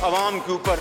عوام کے اوپر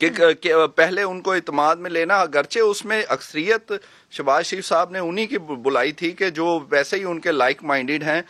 کہ پہلے ان کو اعتماد میں لینا، اگرچہ اس میں اکثریت شہباز شریف صاحب نے انہی کی بلائی تھی کہ جو ویسے ہی ان کے لائک مائنڈیڈ ہیں.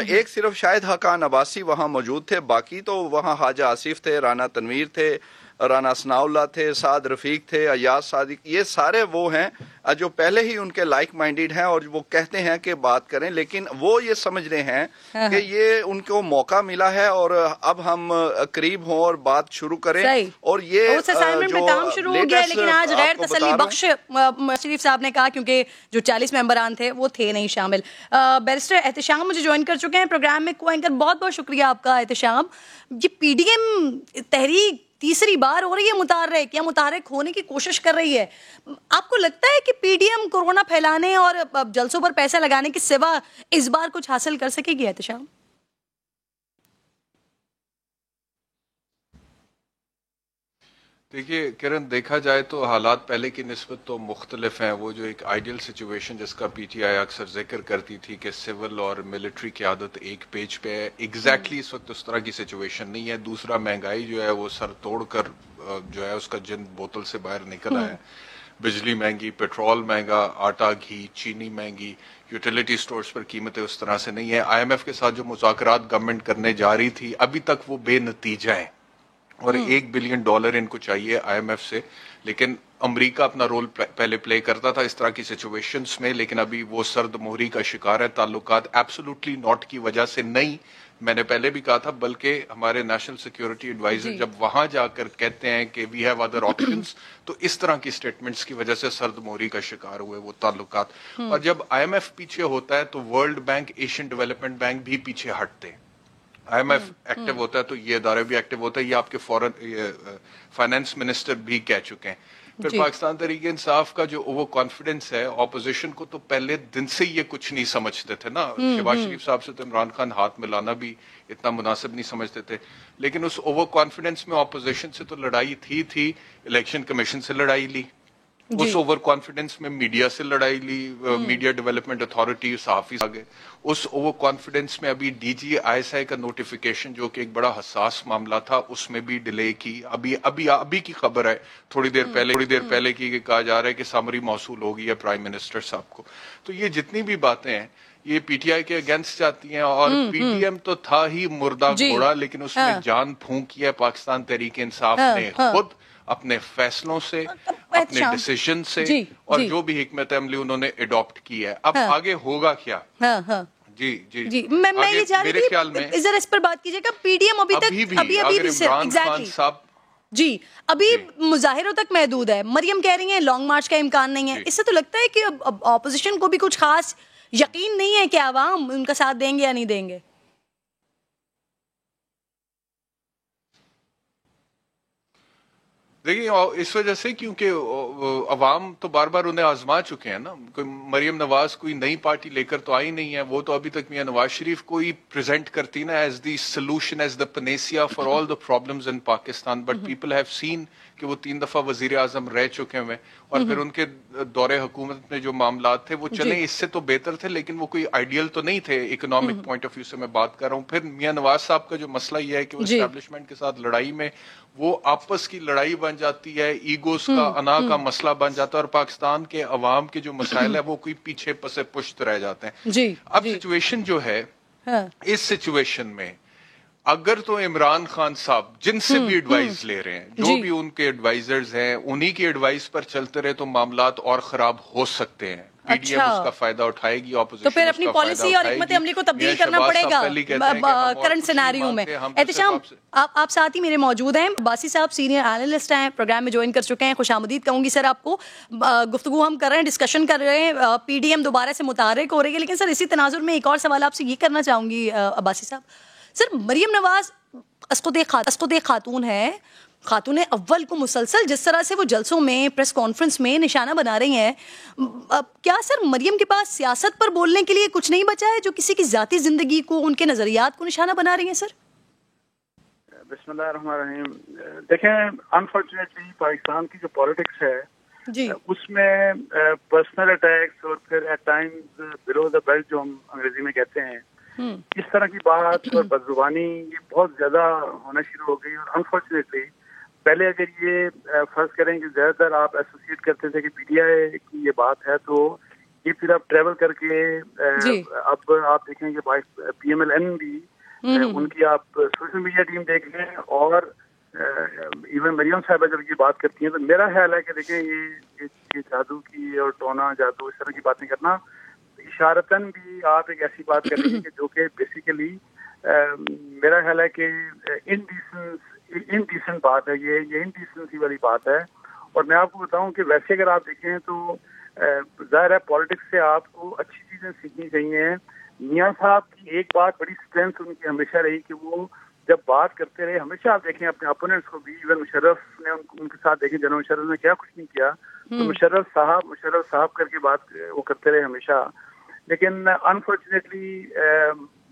ایک صرف شاید حقان عباسی وہاں موجود تھے، باقی تو وہاں خواجہ آصف تھے، رانا تنویر تھے، رانا ثناء اللہ تھے، سعد رفیق تھے، ایاز صادق، یہ سارے وہ ہیں جو پہلے ہی ان کے لائک مائنڈیڈ ہیں اور وہ کہتے ہیں کہ بات کریں، لیکن وہ یہ سمجھ رہے ہیں کہ یہ ان کو موقع ملا ہے اور اب ہم قریب ہوں اور بات شروع کریں. اور یہ جو کام شروع ہو گیا، لیکن آج غیر تسلی بخش شریف صاحب نے کہا کیونکہ جو 40 ممبران تھے وہ تھے نہیں شامل. بیرسٹر احتشام مجھے جوائن کر چکے ہیں پروگرام میں، کو اینکر بہت بہت شکریہ آپ کا احتشام. یہ پی ڈی ایم تحریک تیسری بار ہو رہی ہے متحرک یا متحرک ہونے کی کوشش کر رہی ہے، آپ کو لگتا ہے کہ پی ڈی ایم کورونا پھیلانے اور جلسوں پر پیسہ لگانے کے سوا اس بار کچھ حاصل کر سکے گی احتشام؟ دیکھیے کرن، دیکھا جائے تو حالات پہلے کی نسبت تو مختلف ہیں. وہ جو ایک آئیڈیل سچویشن جس کا پی ٹی آئی اکثر ذکر کرتی تھی کہ سول اور ملٹری قیادت ایک پیج پہ ہے، ایگزیکٹلی اس وقت اس طرح کی سچویشن نہیں ہے. دوسرا، مہنگائی جو ہے وہ سر توڑ کر جو ہے اس کا جن بوتل سے باہر نکل آیا ہے. بجلی مہنگی، پیٹرول مہنگا، آٹا گھی چینی مہنگی، یوٹیلیٹی سٹورز پر قیمتیں اس طرح سے نہیں ہیں. آئی ایم ایف کے ساتھ جو مذاکرات گورنمنٹ کرنے جا رہی تھی ابھی تک وہ بے نتیجہ ہیں، اور $1 بلین ان کو چاہیے آئی ایم ایف سے. لیکن امریکہ اپنا رول پہلے پلے کرتا تھا اس طرح کی سچویشنز میں، لیکن ابھی وہ سرد مہری کا شکار ہے. تعلقات ایبسولوٹلی ناٹ کی وجہ سے نہیں، میں نے پہلے بھی کہا تھا، بلکہ ہمارے نیشنل سیکیورٹی ایڈوائزر جب وہاں جا کر کہتے ہیں کہ وی ہیو ادر آپشنز، تو اس طرح کی سٹیٹمنٹس کی وجہ سے سرد مہری کا شکار ہوئے وہ تعلقات. اور جب آئی ایم ایف پیچھے ہوتا ہے تو world bank, Asian development bank بھی پیچھے ہٹتے ہیں. آئی ایم ایف ایکٹیو ہوتا ہے تو یہ ادارے بھی ایکٹیو ہوتا ہے. یہ آپ کے فائنانس منسٹر بھی کہہ چکے ہیں. پھر پاکستان تحریک انصاف کا جو اوور کانفیڈنس ہے اپوزیشن کو، تو پہلے دن سے یہ کچھ نہیں سمجھتے تھے نا. شہباز شریف صاحب سے تو عمران خان ہاتھ ملانا بھی اتنا مناسب نہیں سمجھتے تھے، لیکن اس اوور کانفیڈنس میں اپوزیشن سے تو لڑائی تھی. الیکشن کمیشن سے لڑائی لی، اس اوور کانفیڈنس میں میڈیا سے لڑائی لی، میڈیا ڈیولپمنٹ اتھارٹی، صحافی آ گئے. اس اوور کانفیڈنس میں ابھی D G I S I کا نوٹیفیکیشن جو کہ ایک بڑا حساس معاملہ تھا اس میں بھی ڈیلے کی. ابھی کی خبر ہے تھوڑی دیر پہلے کی کہا جا رہا ہے کہ سمری موصول ہو گئی ہے پرائم منسٹر صاحب کو. تو یہ جتنی بھی باتیں ہیں یہ پی ٹی آئی کے اگینسٹ جاتی ہیں. اور پی ٹی ایم تو تھا ہی مردہ گھوڑا، لیکن اس میں جان پھونکی ہے پاکستان تحریک انصاف نے خود اپنے فیصلوں سے، اپنے ڈیسیژن سے، اور جو بھی حکمت عملی انہوں نے اڈاپٹ کی ہے. اب آگے ہوگا کیا؟ جی میں یہ چاہ رہی تھی ذرا اس پر بات کیجیے گا. پی ڈی ایم ابھی عمران خان صاحب جی ابھی مظاہروں تک محدود ہے. مریم کہہ رہی ہیں لانگ مارچ کا امکان نہیں ہے. اس سے تو لگتا ہے کہ اپوزیشن کو بھی کچھ خاص یقین نہیں ہے کہ عوام ان کا ساتھ دیں گے یا نہیں دیں گے. دیکھیے اس وجہ سے کیونکہ عوام تو بار بار انہیں آزما چکے ہیں نا. کوئی مریم نواز کوئی نئی پارٹی لے کر تو آئی نہیں ہے. وہ تو ابھی تک میاں نواز شریف کو ہی پریزنٹ کرتی نا as the solution, as the panacea for all the problems in Pakistan. But people have seen کہ وہ 3 دفعہ وزیر اعظم رہ چکے ہوئے، اور پھر ان کے دور حکومت میں جو معاملات تھے وہ چلے اس سے تو بہتر تھے، لیکن وہ کوئی آئیڈیل تو نہیں تھے اکنامک پوائنٹ آف ویو سے میں بات کر رہا ہوں. پھر میاں نواز صاحب کا جو مسئلہ یہ ہے کہ وہ اسٹیبلشمنٹ کے ساتھ لڑائی میں وہ آپس کی لڑائی بن جاتی ہے، ایگوز کا انا کا مسئلہ بن جاتا ہے، اور پاکستان کے عوام کے جو مسائل ہیں وہ کوئی پیچھے پسے پشت رہ جاتے ہیں. اب سچویشن جو ہے اس سچویشن میں اگر تو عمران خان صاحب جن سے بھی ایڈوائز لے رہے ہیں، جو بھی ان کے ایڈوائزرز ہیں، انہی کی ایڈوائز پر چلتے رہے تو معاملات اور خراب ہو سکتے ہیں. پی ڈی ایم اس کا فائدہ اٹھائے گی، اپوزیشن تو پھر اپنی پالیسی اور حکمت عملی کو تبدیل کرنا پڑے گا کرنٹ سیناریو میں. احتشام آپ ساتھ ہی میرے موجود ہیں، باسی صاحب سینئر اینالسٹ ہیں، پروگرام میں جوائن کر چکے ہیں. خوش آمدید کہوں گی سر آپ کو. گفتگو ہم کر رہے ہیں، ڈسکشن کر رہے ہیں، پی ڈی ایم دوبارہ سے متحرک ہو رہی ہے. لیکن سر اسی تناظر میں ایک اور سوال آپ سے یہ کرنا چاہوں گی عباسی صاحب. سر مریم نواز اسقط خاتون ہے، خاتون اول کو مسلسل جس طرح سے وہ جلسوں میں پریس کانفرنس میں نشانہ بنا رہی ہیں، کیا سر مریم کے پاس سیاست پر بولنے کے لیے کچھ نہیں بچا ہے جو کسی کی ذاتی زندگی کو، ان کے نظریات کو نشانہ بنا رہی ہیں؟ سر بسم اللہ الرحمن الرحیم. دیکھیں انفارچونیٹلی پاکستان کی جو پالیٹکس ہے اس میں پرسنل اٹیکس اور پھر eight times below the belt جو ہم انگریزی میں کہتے ہیں، اس طرح کی بات اور بدزبانی یہ بہت زیادہ ہونا شروع ہو گئی. اور انفارچونیٹلی پہلے اگر یہ فرض کریں کہ زیادہ تر آپ ایسوسیٹ کرتے تھے کہ پی ٹی آئی کی یہ بات ہے، تو یہ پھر آپ ٹریول کر کے اب آپ دیکھیں کہ پی ایم ایل این بھی ان کی آپ سوشل میڈیا ٹیم دیکھ لیں، اور ایون مریم صاحبہ جب یہ بات کرتی ہیں تو میرا خیال ہے کہ دیکھیں یہ جادو کی اور ٹونا جادو اس طرح کی باتیں کرنا، اشارتاً بھی آپ ایک ایسی بات کر رہی ہیں کہ جو کہ بیسیکلی میرا خیال ہے کہ انڈیسنٹ بات ہے، یہ انڈیسنسی والی بات ہے. اور میں آپ کو بتاؤں کہ ویسے اگر آپ دیکھیں تو ظاہر ہے پالیٹکس سے آپ کو اچھی چیزیں سیکھنی چاہیے. میاں صاحب کی ایک بات بڑی اسٹرینتھ ان کی ہمیشہ رہی کہ وہ جب بات کرتے رہے، ہمیشہ آپ دیکھیں اپنے اپوننٹس کو بھی، ایون مشرف نے ان کے ساتھ دیکھیں، جنرل مشرف نے کیا کچھ نہیں کیا تو مشرف صاحب کر کے بات وہ کرتے رہے ہمیشہ. لیکن انفارچونیٹلی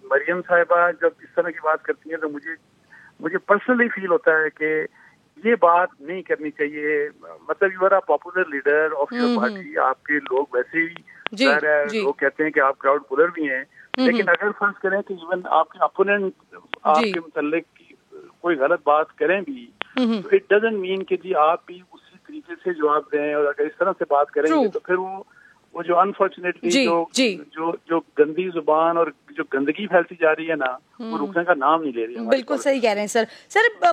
مریم صاحبہ جب اس طرح کی بات کرتی ہیں تو مجھے پرسنلی فیل ہوتا ہے کہ یہ بات نہیں کرنی چاہیے. مطلب you are a popular leader of your party, آپ کے لوگ ویسے ہی لوگ کہتے ہیں کہ آپ کراؤڈ پولر بھی ہیں، لیکن اگر فرض کریں کہ ایون آپ کے اپوننٹ آپ کے متعلق کوئی غلط بات کریں بھی تو اٹ ڈزنٹ مین کہ جی آپ بھی اسی طریقے سے جواب دیں. اور اگر اس طرح سے بات کریں گے تو پھر وہ جو انفارچونیٹلی جو گندی زبان اور جو گندگی پھیلتی جا رہی ہے نا، وہ رکنے کا نام نہیں لے رہی ہے. بالکل صحیح کہہ رہے ہیں سر.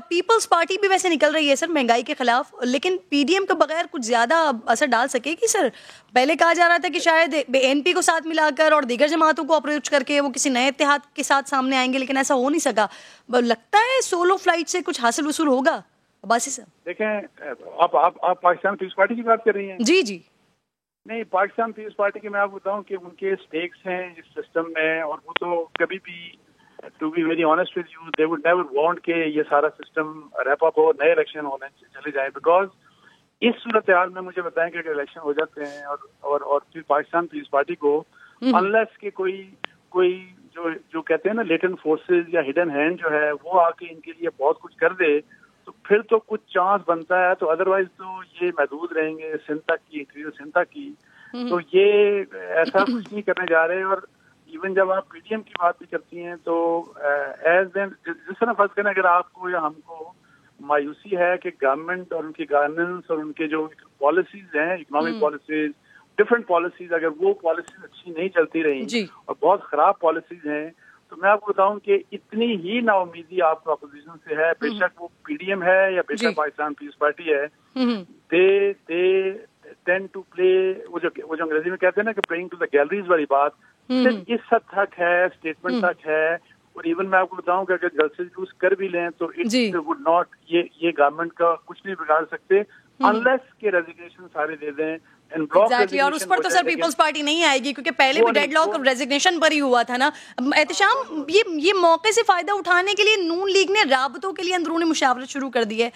پیپلز پارٹی بھی ویسے نکل رہی ہے سر مہنگائی کے خلاف، لیکن پی ڈی ایم کے بغیر کچھ زیادہ اثر ڈال سکے گی سر؟ پہلے کہا جا رہا تھا کہ شاید این پی کو ساتھ ملا کر اور دیگر جماعتوں کو اپروچ کر کے وہ کسی نئے اتحاد کے ساتھ سامنے آئیں گے، لیکن ایسا ہو نہیں سکا. لگتا ہے سولو فلائٹ سے کچھ حاصل وصول ہوگا عباسی صاحب؟ دیکھیں آپ پاکستان پیپلز پارٹی کی بات کر رہی ہیں؟ جی نہیں، پاکستان پیپلز پارٹی کے میں آپ کو بتاؤں کہ ان کے اسٹیکس ہیں اس سسٹم میں، اور وہ تو کبھی بھی to be very honest with you they would never want کہ یہ سارا سسٹم ریپ اپ ہو، نئے الیکشن ہونے چلے جائیں. بیکاز اس صورتحال میں مجھے بتائیں کہ اگر الیکشن ہو جاتے ہیں اور پھر پاکستان پیپلز پارٹی کو انلیس کہ کوئی جو کہتے ہیں نا لیٹن فورسز یا ہڈن ہینڈ جو ہے وہ آ کے ان کے لیے بہت کچھ کر دے تو پھر تو کچھ چانس بنتا ہے. تو ادروائز تو یہ محدود رہیں گے سندھ تک کی، سندھ تک کی. تو یہ ایسا کچھ نہیں کرنے جا رہے. اور ایون جب آپ پی ڈی ایم کی بات بھی کرتی ہیں تو جس طرح فرض کریں اگر آپ کو یا ہم کو مایوسی ہے کہ گورنمنٹ اور ان کی گورننس اور ان کے جو پالیسیز ہیں، اکنامک پالیسیز، ڈفرینٹ پالیسیز، اگر وہ پالیسیز اچھی نہیں چلتی رہیں اور بہت خراب پالیسیز ہیں تو میں آپ کو بتاؤں کہ اتنی ہی نا امیدی آپ کو اپوزیشن سے ہے، بے شک وہ پی ڈی ایم ہے یا بے شک پاکستان پیپلز پارٹی ہے. دے ٹینڈ ٹو پلے، وہ جو انگریزی میں کہتے ہیں نا کہ پلئنگ ٹو دا گیلریز والی بات صرف اس حد تک ہے، اسٹیٹمنٹ تک ہے. اور ایون میں آپ کو بتاؤں کہ اگر جلسے جلوس کر بھی لیں تو اٹ وڈ ناٹ، یہ گورنمنٹ کا کچھ نہیں بگاڑ سکتے انلیس کہ ریزگنیشن سارے دے دیں. اور اس پر تو سر پیپلز پارٹی نہیں آئے گی کیونکہ پہلے بھی ڈیڈ لاک ریزگنیشن پر ہی ہوا تھا نا. احتشام، یہ موقع سے فائدہ اٹھانے کے لیے نون لیگ نے رابطوں کے لیے اندرونی مشاورت شروع کر دی ہے.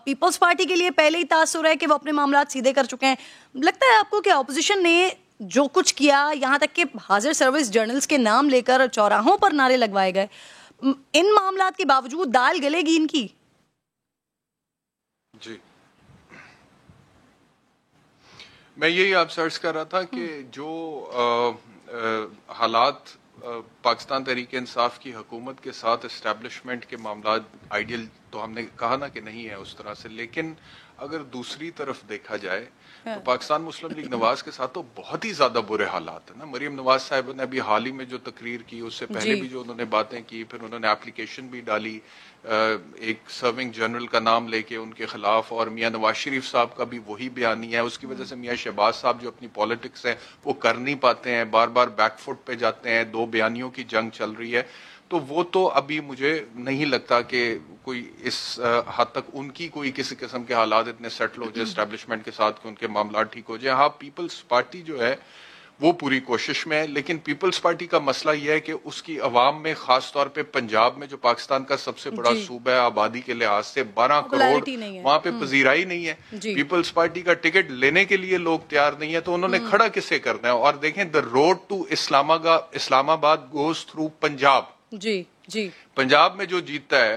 پیپلز پارٹی کے لیے پہلے ہی تاثر ہے کہ وہ اپنے معاملات سیدھے کر چکے ہیں. لگتا ہے آپ کو کہ اپوزیشن نے جو کچھ کیا، یہاں تک کہ حاضر سروس جرنلز کے نام لے کر چوراہوں پر نعرے لگوائے گئے، ان معاملات کے باوجود دال گلے گی ان کی؟ جی، میں یہی آپ سے عرض کر رہا تھا کہ جو حالات پاکستان تحریک انصاف کی حکومت کے ساتھ اسٹیبلشمنٹ کے معاملات آئیڈیل تو ہم نے کہا نا کہ نہیں ہے اس طرح سے، لیکن اگر دوسری طرف دیکھا جائے تو پاکستان مسلم لیگ نواز کے ساتھ تو بہت ہی زیادہ برے حالات ہیں نا. مریم نواز صاحب نے ابھی حال ہی میں جو تقریر کی، اس سے پہلے بھی جو انہوں نے باتیں کی، پھر انہوں نے اپلیکیشن بھی ڈالی ایک سرونگ جنرل کا نام لے کے ان کے خلاف، اور میاں نواز شریف صاحب کا بھی وہی بیانی ہے. اس کی وجہ سے میاں شہباز صاحب جو اپنی پالیٹکس ہے وہ کر نہیں پاتے ہیں، بار بار بیک فٹ پہ جاتے ہیں. 2 بیانیوں کی جنگ چل رہی ہے. تو وہ تو ابھی مجھے نہیں لگتا کہ کوئی اس حد تک ان کی کوئی کسی قسم کے حالات اتنے سیٹل ہو جائے اسٹیبلشمنٹ کے ساتھ کہ ان کے معاملات ٹھیک ہو جائے. ہاں، پیپلز پارٹی جو ہے وہ پوری کوشش میں ہے، لیکن پیپلز پارٹی کا مسئلہ یہ ہے کہ اس کی عوام میں، خاص طور پہ پنجاب میں جو پاکستان کا سب سے بڑا صوبہ ہے آبادی کے لحاظ سے، 12 کروڑ، وہاں پہ پذیرائی نہیں ہے. پیپلز پارٹی کا ٹکٹ لینے کے لیے لوگ تیار نہیں ہے، تو انہوں نے کھڑا کسے کرنا ہے؟ اور دیکھیں دا روڈ ٹو اسلام آباد گوز تھرو پنجاب. پنجاب میں جو جیتتا ہے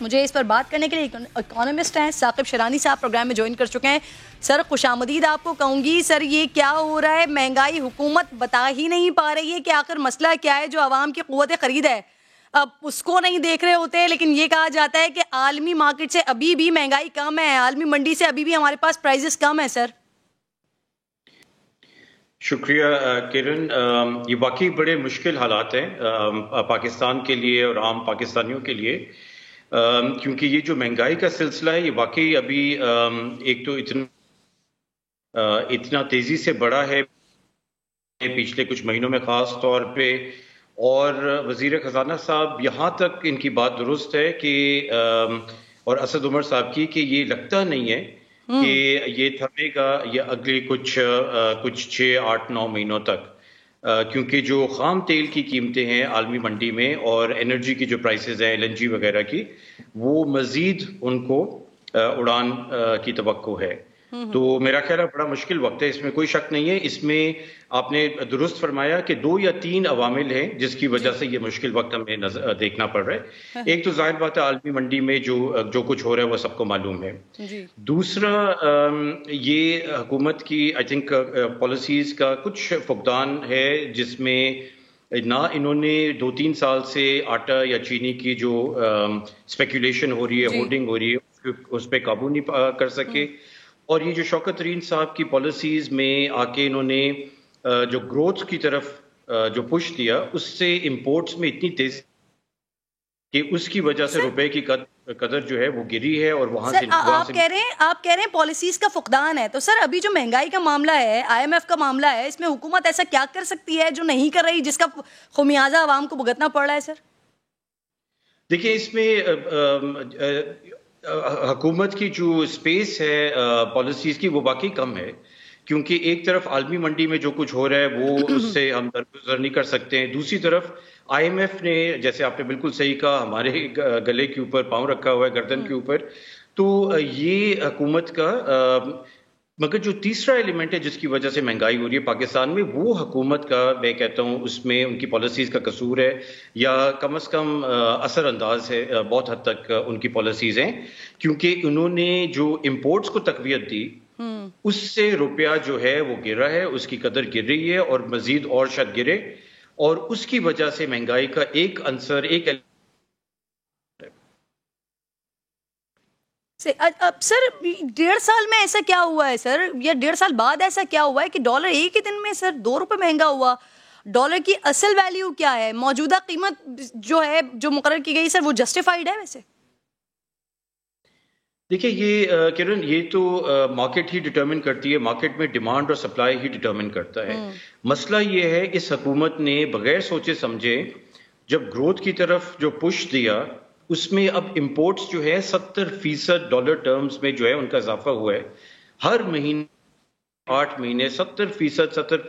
مجھے اس پر بات کرنے کے لیے اکانومسٹ ہیں ثاقب شرانی صاحب پروگرام میں جوائن کر چکے ہیں. سر خوش آمدید آپ کو کہوں گی. سر یہ کیا ہو رہا ہے؟ مہنگائی حکومت بتا ہی نہیں پا رہی ہے کہ آخر مسئلہ کیا ہے. جو عوام کی قوت خرید ہے اب اس کو نہیں دیکھ رہے ہوتے, لیکن یہ کہا جاتا ہے کہ عالمی مارکیٹ سے ابھی بھی مہنگائی کم ہے, عالمی منڈی سے ابھی بھی ہمارے پاس پرائزز کم ہے. سر شکریہ کرن. یہ واقعی بڑے مشکل حالات ہیں پاکستان کے لیے اور عام پاکستانیوں کے لیے, کیونکہ یہ جو مہنگائی کا سلسلہ ہے یہ واقعی ابھی ایک تو اتنا تیزی سے بڑھا ہے پچھلے کچھ مہینوں میں خاص طور پہ, اور وزیر خزانہ صاحب یہاں تک ان کی بات درست ہے کہ اور اسد عمر صاحب کی کہ یہ لگتا نہیں ہے کہ یہ تھمے گا یہ اگلے کچھ 6, 8, 9 مہینوں تک, کیونکہ جو خام تیل کی قیمتیں ہیں عالمی منڈی میں اور انرجی کی جو پرائسز ہیں LNG وغیرہ کی, وہ مزید ان کو اڑان کی توقع ہے. تو میرا خیال ہے بڑا مشکل وقت ہے, اس میں کوئی شک نہیں ہے. اس میں آپ نے درست فرمایا کہ 2 یا 3 عوامل ہیں جس کی وجہ سے یہ مشکل وقت ہمیں دیکھنا پڑ رہا ہے. ایک تو ظاہر بات ہے عالمی منڈی میں جو کچھ ہو رہا ہے وہ سب کو معلوم ہے. دوسرا یہ حکومت کی آئی تھنک پالیسیز کا کچھ فقدان ہے, جس میں نہ انہوں نے 2-3 سال سے آٹا یا چینی کی جو اسپیکولیشن ہو رہی ہے, ہولڈنگ ہو رہی ہے, اس پہ قابو نہیں کر سکے. اور یہ جو شوکت ترین صاحب کی پالیسیز میں آ کے انہوں نے جو گروتھ کی طرف جو پش دیا, اس سے امپورٹس میں اتنی تیزی کہ اس کی وجہ سے روپے کی قدر جو ہے وہ گری ہے. اور وہاں سے آپ کہہ رہے ہیں پالیسیز کا فقدان ہے, تو سر ابھی جو مہنگائی کا معاملہ ہے, IMF کا معاملہ ہے, اس میں حکومت ایسا کیا کر سکتی ہے جو نہیں کر رہی, جس کا خمیازہ عوام کو بھگتنا پڑ رہا ہے؟ سر دیکھیں اس میں حکومت کی جو اسپیس ہے پالیسیز کی وہ واقعی کم ہے, کیونکہ ایک طرف عالمی منڈی میں جو کچھ ہو رہا ہے وہ اس سے ہم درگزر نہیں کر سکتے ہیں. دوسری طرف IMF نے, جیسے آپ نے بالکل صحیح کہا, ہمارے گلے کے اوپر پاؤں رکھا ہوا ہے, گردن کے اوپر. تو یہ حکومت کا مگر جو تیسرا ایلیمنٹ ہے جس کی وجہ سے مہنگائی ہو رہی ہے پاکستان میں, وہ حکومت کا میں کہتا ہوں اس میں ان کی پالیسیز کا قصور ہے, یا کم از کم اثر انداز ہے بہت حد تک ان کی پالیسیز ہیں, کیونکہ انہوں نے جو امپورٹس کو تقویت دی اس سے روپیہ جو ہے وہ گر رہا ہے, اس کی قدر گر رہی ہے اور مزید اور شاید گرے, اور اس کی وجہ سے مہنگائی کا ایک عنصر اب سر 1.5 سال میں ایسا کیا ہوا ہے سر, یا 1.5 سال بعد ایسا کیا ہوا ہے کہ ڈالر ایک ہی دن میں سر 2 روپے مہنگا ہوا؟ ڈالر کی اصل ویلیو کیا ہے؟ موجودہ قیمت جو ہے جو مقرر کی گئی سر وہ جسٹیفائڈ ہے ویسے؟ دیکھیں یہ کرن, یہ تو مارکیٹ ہی ڈٹرمن کرتی ہے, مارکیٹ میں ڈیمانڈ اور سپلائی ہی ڈٹرمن کرتا ہے. مسئلہ یہ ہے اس حکومت نے بغیر سوچے سمجھے جب گروتھ کی طرف جو پش دیا, اس میں اب امپورٹس جو ہے 70% ڈالر ٹرمز میں جو ہے ان کا اضافہ ہوا ہے. ہر مہینے 8 مہینے 70%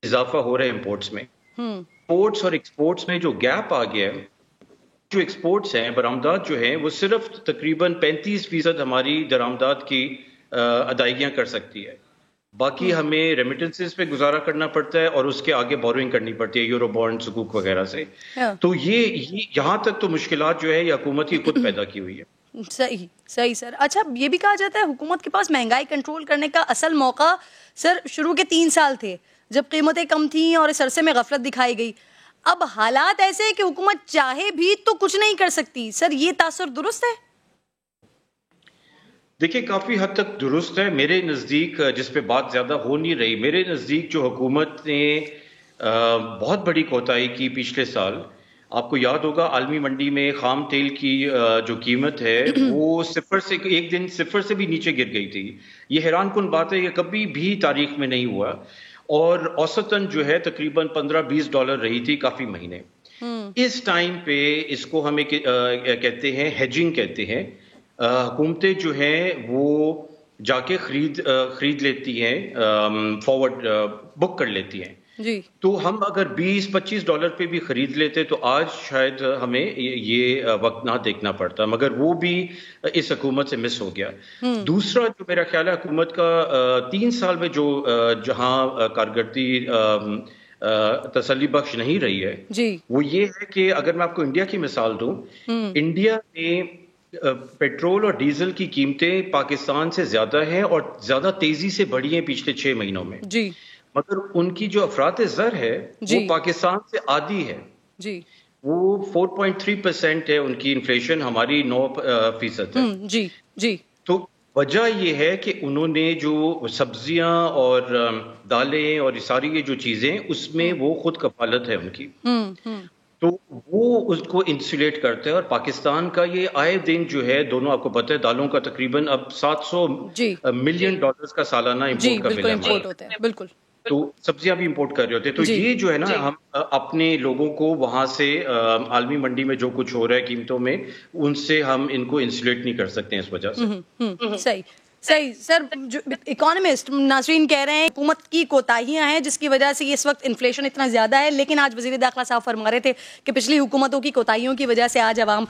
اضافہ ہو رہا ہے امپورٹس میں. امپورٹس اور ایکسپورٹس میں جو گیپ آ گیا ہے, جو ایکسپورٹس ہیں برآمدات جو ہیں وہ صرف تقریباً 35% ہماری درآمدات کی ادائیگیاں کر سکتی ہے, باقی ہمیں ریمیٹنسز پہ گزارا کرنا پڑتا ہے اور اس کے آگے بوروئنگ کرنی پڑتی ہے یورو بانڈ سکوک وغیرہ سے. تو یہ یہاں تک تو مشکلات جو ہے یہ حکومت کی خود پیدا کی ہوئی ہے. صحیح سر. اچھا یہ بھی کہا جاتا ہے حکومت کے پاس مہنگائی کنٹرول کرنے کا اصل موقع سر شروع کے 3 سال تھے جب قیمتیں کم تھیں اور اس عرصے میں غفلت دکھائی گئی. اب حالات ایسے ہیں کہ حکومت چاہے بھی تو کچھ نہیں کر سکتی. سر یہ تاثر درست ہے؟ دیکھیں کافی حد تک درست ہے. میرے نزدیک, جس پہ بات زیادہ ہو نہیں رہی, میرے نزدیک جو حکومت نے بہت بڑی کوتاہی کی پچھلے سال, آپ کو یاد ہوگا عالمی منڈی میں خام تیل کی جو قیمت ہے وہ ایک دن صفر سے بھی نیچے گر گئی تھی. یہ حیران کن بات ہے, یہ کبھی بھی تاریخ میں نہیں ہوا, اور اوسطاً جو ہے تقریباً $15-20 رہی تھی کافی مہینے. اس ٹائم پہ اس کو ہمیں کہتے ہیں ہیجنگ کہتے ہیں. حکومتیں جو ہیں وہ جا کے خرید لیتی ہیں, فارورڈ بک کر لیتی ہیں. تو ہم اگر $20-25 پہ بھی خرید لیتے تو آج شاید ہمیں یہ وقت نہ دیکھنا پڑتا, مگر وہ بھی اس حکومت سے مس ہو گیا. دوسرا جو میرا خیال ہے حکومت کا 3 سال میں جو جہاں کارکردگی تسلی بخش نہیں رہی ہے جی وہ یہ ہے کہ اگر میں آپ کو انڈیا کی مثال دوں, انڈیا میں پیٹرول اور ڈیزل کی قیمتیں پاکستان سے زیادہ ہیں اور زیادہ تیزی سے بڑھی ہیں پچھلے 6 مہینوں میں جی, مگر ان کی جو افراط زر ہے وہ پاکستان سے آدھی ہے جی, وہ 4.3% ہے ان کی انفلیشن, ہماری 9% ہے. جی جی. تو وجہ یہ ہے کہ انہوں نے جو سبزیاں اور دالیں اور ساری یہ جو چیزیں اس میں وہ خود کفالت ہے ان کی, تو وہ اس کو انسولیٹ کرتے ہیں. اور پاکستان کا یہ آئے دن جو ہے دونوں, آپ کو پتہ ہے دالوں کا تقریباً اب $700 ملین کا سالانہ امپورٹ کا بل ہے, بالکل, تو سبزیاں بھی امپورٹ کر رہے ہوتے ہیں. تو یہ جو ہے نا ہم اپنے لوگوں کو وہاں سے عالمی منڈی میں جو کچھ ہو رہا ہے قیمتوں میں, ان سے ہم ان کو انسولیٹ نہیں کر سکتے ہیں اس وجہ سے. صحیح سر. جو اکانومسٹ ناظرین کہہ رہے ہیں حکومت کی کوتاہیاں ہیں جس کی وجہ سے اس وقت انفلیشن اتنا زیادہ ہے, لیکن آج وزیر داخلہ صاحب فرما رہے تھے کہ پچھلی حکومتوں کی کوتاہیوں کی وجہ سے آج عوام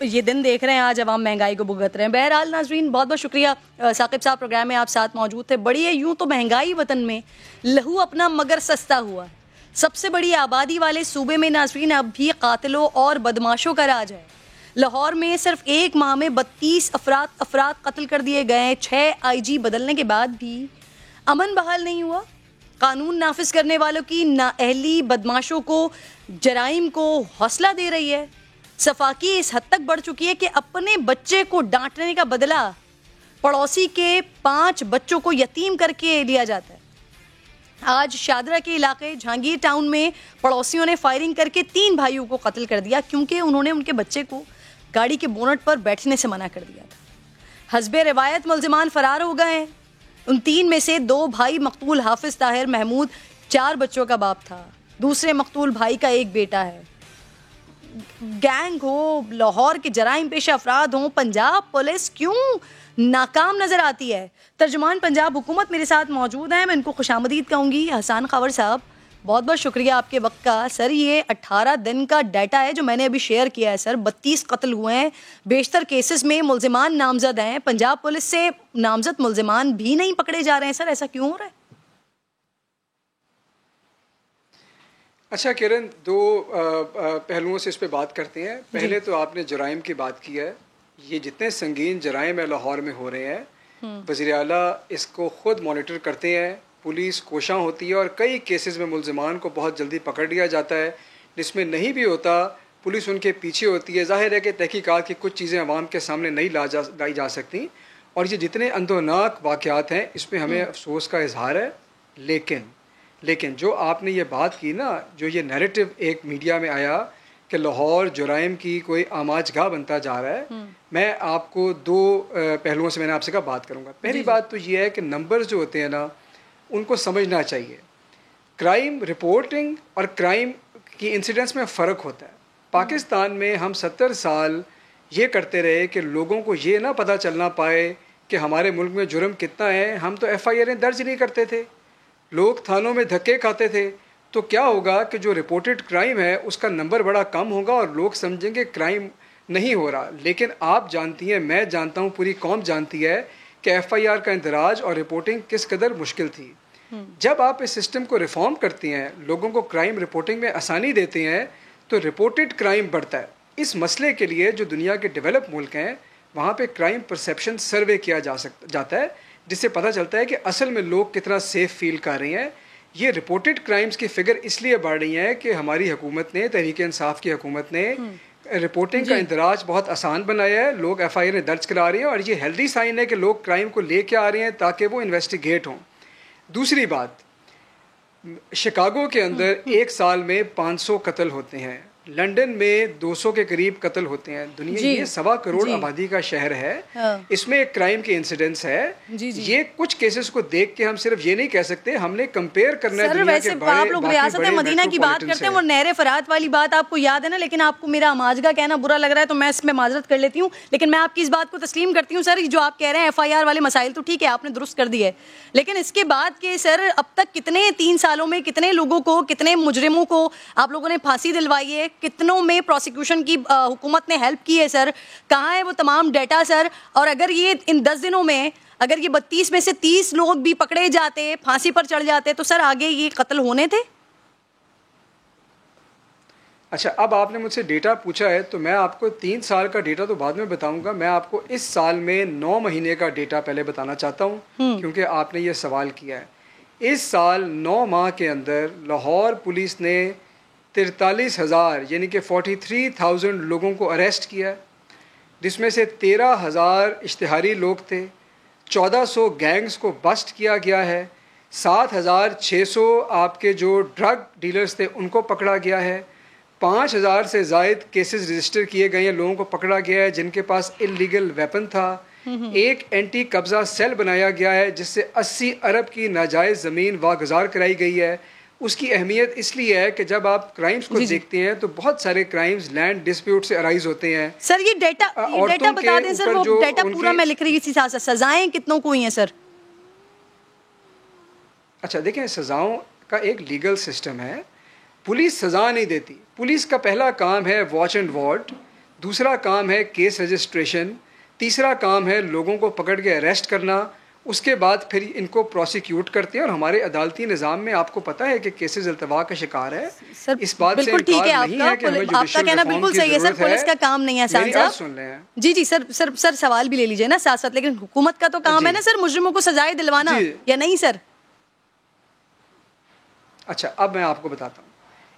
یہ دن دیکھ رہے ہیں, آج عوام مہنگائی کو بھگت رہے ہیں. بہرحال ناظرین بہت بہت شکریہ, ثاقب صاحب پروگرام میں آپ ساتھ موجود تھے. بڑی ہے یوں تو مہنگائی وطن میں لہو اپنا مگر سستا ہوا, سب سے بڑی آبادی والے صوبے میں ناظرین اب بھی قاتلوں اور بدماشوں کا راج ہے. لاہور میں صرف 1 ماہ میں 32 افراد قتل کر دیے گئے. 6 IG بدلنے کے بعد بھی امن بحال نہیں ہوا. قانون نافذ کرنے والوں کی نااہلی بدماشوں کو, جرائم کو حوصلہ دے رہی ہے. صفاقی اس حد تک بڑھ چکی ہے کہ اپنے بچے کو ڈانٹنے کا بدلہ پڑوسی کے 5 بچوں کو یتیم کر کے لیا جاتا ہے. آج شادرہ کے علاقے جہانگیر ٹاؤن میں پڑوسیوں نے فائرنگ کر کے 3 بھائیوں کو قتل کر دیا کیونکہ انہوں نے ان کے بچے کو گاڑی کے بونٹ پر بیٹھنے سے منع کر دیا تھا. حسب روایت ملزمان فرار ہو گئے ہیں. ان 3 میں سے 2 بھائی مقتول حافظ طاہر محمود 4 بچوں کا باپ تھا, دوسرے مقتول بھائی کا 1 بیٹا ہے. گینگ ہو, لاہور کے جرائم پیشہ افراد ہوں, پنجاب پولیس کیوں ناکام نظر آتی ہے؟ ترجمان پنجاب حکومت میرے ساتھ موجود ہیں, میں ان کو خوش آمدید کہوں گی. حسان خاور صاحب بہت بہت شکریہ آپ کے وقت کا. سر یہ 18 دن کا ڈیٹا ہے جو میں نے ابھی شیئر کیا ہے سر. 32 قتل ہوئے ہیں, بیشتر کیسز میں ملزمان نامزد ہیں. پنجاب پولیس سے نامزد ملزمان بھی نہیں پکڑے جا رہے ہیں سر, ایسا کیوں ہو رہا ہے؟ اچھا کرن, 2 پہلوؤں سے اس پہ بات کرتے ہیں. پہلے تو آپ نے جرائم کی بات کی ہے. یہ جتنے سنگین جرائم ہے لاہور میں ہو رہے ہیں, وزیر اعلیٰ اس کو خود مانیٹر کرتے ہیں, پولیس کوشاں ہوتی ہے اور کئی کیسز میں ملزمان کو بہت جلدی پکڑ لیا جاتا ہے. جس میں نہیں بھی ہوتا پولیس ان کے پیچھے ہوتی ہے. ظاہر ہے کہ تحقیقات کی کچھ چیزیں عوام کے سامنے نہیں لائی جا سکتی, اور یہ جتنے اندوناک واقعات ہیں اس میں ہمیں افسوس کا اظہار ہے. لیکن جو آپ نے یہ بات کی نا, جو یہ نیریٹو ایک میڈیا میں آیا کہ لاہور جرائم کی کوئی آماج گاہ بنتا جا رہا ہے, میں آپ کو 2 پہلوؤں سے میں نے آپ سے کہا بات کروں گا. پہلی بات تو یہ ہے کہ نمبرز جو ہوتے ہیں نا ان کو سمجھنا چاہیے. کرائم رپورٹنگ اور کرائم کی انسیڈنس میں فرق ہوتا ہے. پاکستان میں ہم 70 سال یہ کرتے رہے کہ لوگوں کو یہ نہ پتہ چلنا پائے کہ ہمارے ملک میں جرم کتنا ہے. ہم تو FIR درج نہیں کرتے تھے, لوگ تھانوں میں دھکے کھاتے تھے. تو کیا ہوگا کہ جو رپورٹڈ کرائم ہے اس کا نمبر بڑا کم ہوگا اور لوگ سمجھیں گے کرائم نہیں ہو رہا. لیکن آپ جانتی ہیں, میں جانتا ہوں, پوری قوم جانتی ہے کہ FIR کا اندراج اور رپورٹنگ کس قدر مشکل تھی. جب آپ اس سسٹم کو ریفارم کرتی ہیں, لوگوں کو کرائم رپورٹنگ میں آسانی دیتے ہیں, تو رپورٹڈ کرائم بڑھتا ہے. اس مسئلے کے لیے جو دنیا کے ڈیولپ ملک ہیں وہاں پہ کرائم پرسیپشن سروے کیا جاتا ہے, جس سے پتہ چلتا ہے کہ اصل میں لوگ کتنا سیف فیل کر رہے ہیں. یہ رپورٹڈ کرائمز کی فگر اس لیے بڑھ رہی ہیں کہ ہماری حکومت نے, تحریک انصاف کی حکومت نے رپورٹنگ کا اندراج بہت آسان بنایا ہے. لوگ FIR درج کرا رہے ہیں اور یہ ہیلدی سائن ہے کہ لوگ کرائم کو لے کے آ رہے ہیں تاکہ وہ انویسٹیگیٹ ہوں. دوسری بات, شکاگو کے اندر 1 سال میں 500 قتل ہوتے ہیں, لنڈن میں 200 کے قریب قتل ہوتے ہیں. دنیا یہ 1.25 کروڑ آبادی کا شہر ہے, اس میں ایک کرائم کی انسیڈنس ہے. یہ کچھ کیسز کو دیکھ کے ہم صرف یہ نہیں کہہ سکتے, ہم نے کمپیئر کرنا ہے دنیا کے بڑے. آپ لوگ ریاست مدینہ کی بات کرتے ہیں, وہ نہر فرات والی بات آپ کو یاد ہے نا, لیکن آپ کو میرا آماج گاہ کہنا برا لگ رہا ہے تو میں اس میں معذرت کر لیتی ہوں. لیکن میں آپ کی اس بات کو تسلیم کرتی ہوں سر, جو آپ کہہ رہے ہیں FIR والے مسائل تو ٹھیک ہے آپ نے درست کر دی ہے, لیکن اس کے بعد کہ سر اب تک کتنے 3 سالوں میں کتنے لوگوں کو, کتنے مجرموں کو آپ لوگوں نے پھانسی دلوائی ہے, کتنوں میں پروسیکیوشن کی حکومت نے ہیلپ کی ہے سر, کہاں ہے وہ تمام ڈیٹا سر؟ اور اگر یہ ان 10 دنوں میں اگر یہ 32 میں سے 30 لوگ بھی پکڑے جاتے, پھانسی پر چڑھ جاتے, تو سر آگے یہ قتل ہونے تھے؟ اچھا اب آپ نے مجھ سے ڈیٹا پوچھا ہے تو میں آپ کو 3 سال کا ڈیٹا تو بعد میں بتاؤں گا. میں آپ کو اس سال میں 9 مہینے کا ڈیٹا پہلے بتانا چاہتا ہوں کیونکہ آپ نے یہ سوال کیا ہے. اس سال 9 ماہ کے اندر لاہور پولیس نے 43,000 یعنی کہ 43,000 لوگوں کو اریسٹ کیا، جس میں سے 13,000 اشتہاری لوگ تھے، 1400 گینگز کو بسٹ کیا گیا ہے، 7,600 آپ کے جو ڈرگ ڈیلرز تھے ان کو پکڑا گیا ہے، 5,000 سے زائد کیسز رجسٹر کیے گئے ہیں، لوگوں کو پکڑا گیا ہے جن کے پاس اللیگل ویپن تھا. ایک اینٹی قبضہ سیل بنایا گیا ہے جس سے 80 ارب کی ناجائز زمین واگزار کرائی گئی ہے. اس کی اہمیت اس لیے ہے کہ جب آپ کرائمز کو دیکھتے ہیں تو بہت سارے کرائمز لینڈ ڈسپیوٹ سے ارائز ہوتے ہیں. سر یہ ڈیٹا بتا دیں سر، وہ ڈیٹا پورا میں لکھ رہی تھی، سزائیں کتنوں کو ہوئی ہیں سر؟ اچھا دیکھیں، سزاؤں کا ایک لیگل سسٹم ہے، پولیس سزا نہیں دیتی. پولیس کا پہلا کام ہے واچ اینڈ وارڈ، دوسرا کام ہے کیس رجسٹریشن، تیسرا کام ہے لوگوں کو پکڑ کے اریسٹ کرنا، اس کے بعد پھر ان کو پروسیکیوٹ کرتے ہیں. اور ہمارے عدالتی نظام میں آپ کو پتہ ہے کہ کیسز التوا کا شکار ہے. اس بات سے انکار نہیں ہے کہ ہمیں جوڈیشل ریفارم کی ضرورت ہے. پولیس کا کام نہیں ہے احسان صاحب، سن لیں. جی سر سوال بھی لے لیجیے نا ساتھ ساتھ. لیکن حکومت کا تو کام ہے نا سر مجرموں کو سزائیں دلوانا، یا نہیں سر؟ اچھا اب میں آپ کو بتاتا ہوں،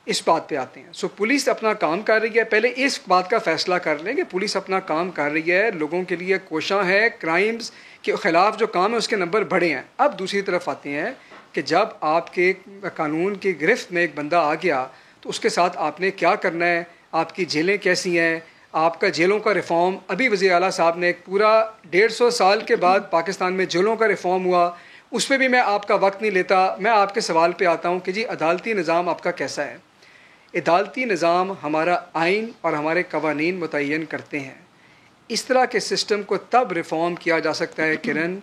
اس بات پہ آتے ہیں. پولیس اپنا کام کر رہی ہے. پہلے اس بات کا فیصلہ کر لیں کہ پولیس اپنا کام کر رہی ہے، لوگوں کے لیے کوشاں ہے، کرائمز کے خلاف جو کام ہے اس کے نمبر بڑھے ہیں. اب دوسری طرف آتے ہیں کہ جب آپ کے قانون کی گرفت میں ایک بندہ آ گیا تو اس کے ساتھ آپ نے کیا کرنا ہے، آپ کی جیلیں کیسی ہیں، آپ کا جیلوں کا ریفارم. ابھی وزیر اعلیٰ صاحب نے ایک پورا 150 سال کے بعد پاکستان میں جیلوں کا ریفارم ہوا، اس پہ بھی میں آپ کا وقت نہیں لیتا. میں آپ کے سوال پہ آتا ہوں کہ جی عدالتی نظام آپ کا کیسا ہے. عدالتی نظام ہمارا آئین اور ہمارے قوانین متعین کرتے ہیں. اس طرح کے سسٹم کو تب ریفارم کیا جا سکتا ہے کرن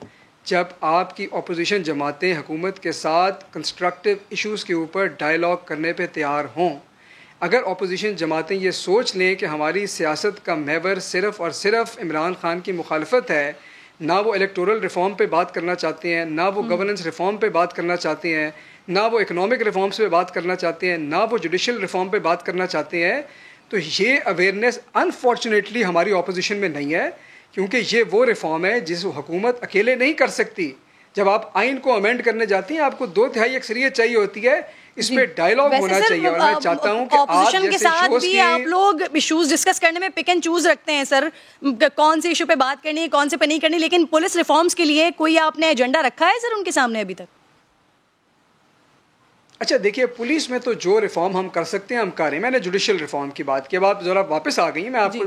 جب آپ کی اپوزیشن جماعتیں حکومت کے ساتھ کنسٹرکٹیو ایشوز کے اوپر ڈائیلاگ کرنے پہ تیار ہوں. اگر اپوزیشن جماعتیں یہ سوچ لیں کہ ہماری سیاست کا محور صرف اور صرف عمران خان کی مخالفت ہے، نہ وہ الیکٹورل ریفارم پہ بات کرنا چاہتے ہیں، نہ وہ گورننس ریفارم پہ بات کرنا چاہتے ہیں، نہ وہ اکنامک ریفارمز پہ بات کرنا چاہتے ہیں، نہ وہ جوڈیشل ریفارم پہ بات کرنا چاہتے ہیں، تو یہ اویئرنیس انفارچونیٹلی ہماری اپوزیشن میں نہیں ہے. کیونکہ یہ وہ ریفارم ہے جس حکومت اکیلے نہیں کر سکتی. جب آپ آئین کو امینڈ کرنے جاتی ہیں آپ کو 2/3 اکثریت چاہیے ہوتی ہے. اس پہ ڈائیلاگ ہونا چاہیے. اور میں چاہتا ہوں کہ اپوزیشن کے ساتھ بھی آپ لوگ ایشوز ڈسکس کرنے میں پک اینڈ چوز رکھتے ہیں سر، کون سے ایشو پہ بات کرنی ہے کون سے پہ نہیں کرنی. لیکن پولیس ریفارمز کے لیے کوئی آپ نے ایجنڈا رکھا ہے سر ان کے سامنے ابھی تک؟ اچھا دیکھیے، پولیس میں تو جو ریفارم ہم کر سکتے ہیں ہم کر رہے ہیں. میں نے جوڈیشل ریفارم کی بات کی، اب آپ ذرا واپس آ گئی ہیں. میں آپ کو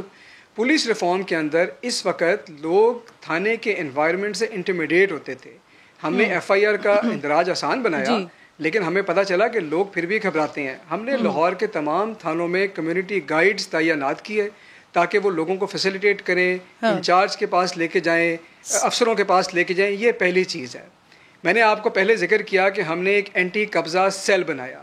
پولیس ریفارم کے اندر اس وقت لوگ تھانے کے انوائرمنٹ سے انٹیمیڈیٹ ہوتے تھے. ہم نے FIR کا اندراج آسان بنایا، لیکن ہمیں پتہ چلا کہ لوگ پھر بھی گھبراتے ہیں. ہم نے لاہور کے تمام تھانوں میں کمیونٹی گائیڈز تعینات کیے تاکہ وہ لوگوں کو فیسیلیٹیٹ کریں، انچارج کے پاس لے کے جائیں، افسروں کے پاس لے کے جائیں. یہ پہلی چیز ہے. میں نے آپ کو پہلے ذکر کیا کہ ہم نے ایک اینٹی قبضہ سیل بنایا.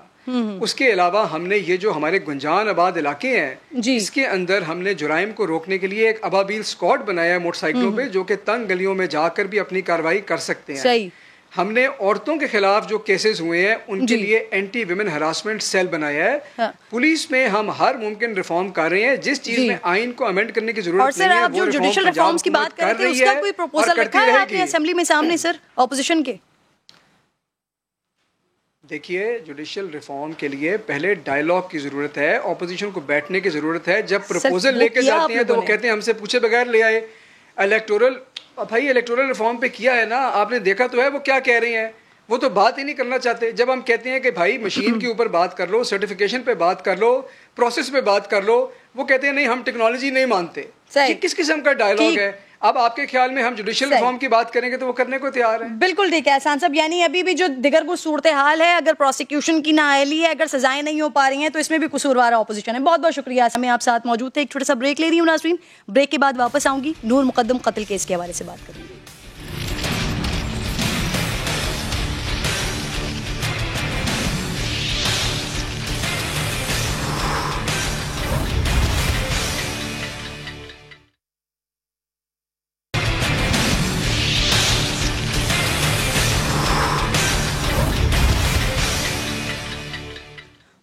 اس کے علاوہ ہم نے یہ جو ہمارے گنجان آباد علاقے ہیں اس کے اندر ہم نے جرائم کو روکنے کے لیے ایک ابابیل اسکواڈ بنایا ہے موٹر سائیکلوں پہ، جو کہ تنگ گلیوں میں جا کر بھی اپنی کارروائی کر سکتے ہیں. ہم نے عورتوں کے خلاف جو کیسز ہوئے ہیں ان کے لیے اینٹی ویمن ہراسمنٹ سیل بنایا ہے. پولیس میں ہم ہر ممکن ریفارم کر رہے ہیں. جس چیز میں آئین کو امینڈ کرنے کی ضرورت نہیں ہے وہ جوڈیشل ریفارمز کی بات کر رہے ہیں، اس کا کوئی پروپوزل رکھا ہے آپ نے اسمبلی میں سامنے سر اپوزیشن کے؟ دیکھیے، جوڈیشل ریفارم کے لیے پہلے ڈائیلاگ کی ضرورت ہے، اپوزیشن کو بیٹھنے کی ضرورت ہے. جب پروپوزل لے کے جاتے ہیں تو وہ کہتے ہیں ہم سے پوچھے بغیر لے آئے. بھائی الیکٹورل ریفارم پہ کیا ہے نا، آپ نے دیکھا تو ہے وہ کیا کہہ رہے ہیں. وہ تو بات ہی نہیں کرنا چاہتے. جب ہم کہتے ہیں کہ بھائی مشین کے اوپر بات کر لو، سرٹیفکیشن پہ بات کر لو، پروسیس پہ بات کر لو، وہ کہتے ہیں نہیں ہم ٹیکنالوجی نہیں مانتے. یہ کس قسم کا ڈائیلاگ ہے؟ اب آپ کے خیال میں ہم جوڈیشل ریفارم کی بات کریں گے تو وہ کرنے کو تیار ہیں؟ بالکل ٹھیک ہے احسان صاحب. یعنی ابھی بھی جو دیگر کو صورتحال ہے، اگر پروسیکیوشن کی نااہلی ہے، اگر سزائیں نہیں ہو پا رہی ہیں تو اس میں بھی قصوروار اپوزیشن ہے. بہت بہت شکریہ. میں آپ ساتھ موجود تھے. ایک چھوٹا سا بریک لے رہی ہوں ناظرین. بریک کے بعد واپس آؤں گی، نور مقدم قتل کیس کے حوالے سے بات کروں گی.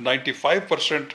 95%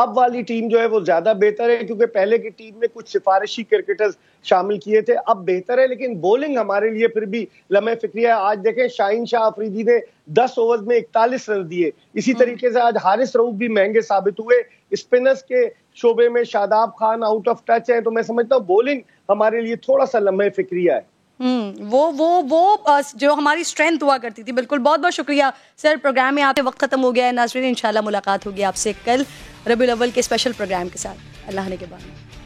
اب والی ٹیم جو ہے وہ زیادہ بہتر ہے, کیونکہ پہلے کی ٹیم میں کچھ سفارشی کرکٹرز شامل کیے تھے, اب بہتر ہے. لیکن بولنگ ہمارے لیے پھر بھی لمحہ فکریہ ہے. آج دیکھیں شاہین شاہ آفریدی نے 10 اوورز میں 41 رن دیے. اسی طریقے سے آج حارث رؤوف بھی مہنگے ثابت ہوئے. اسپنرز کے شعبے میں Shadab Khan out of touch ہیں. تو میں سمجھتا ہوں بولنگ ہمارے لیے تھوڑا سا لمحہ فکریہ ہے. وہ جو ہماری اسٹرینتھ ہوا کرتی تھی. بالکل, بہت بہت شکریہ سر. پروگرام میں آپ کے وقت ختم ہو گیا ہے. ناظرین انشاءاللہ ملاقات ہوگی آپ سے کل ربیع الاول کے اسپیشل پروگرام کے ساتھ. اللہ نے کے بعد.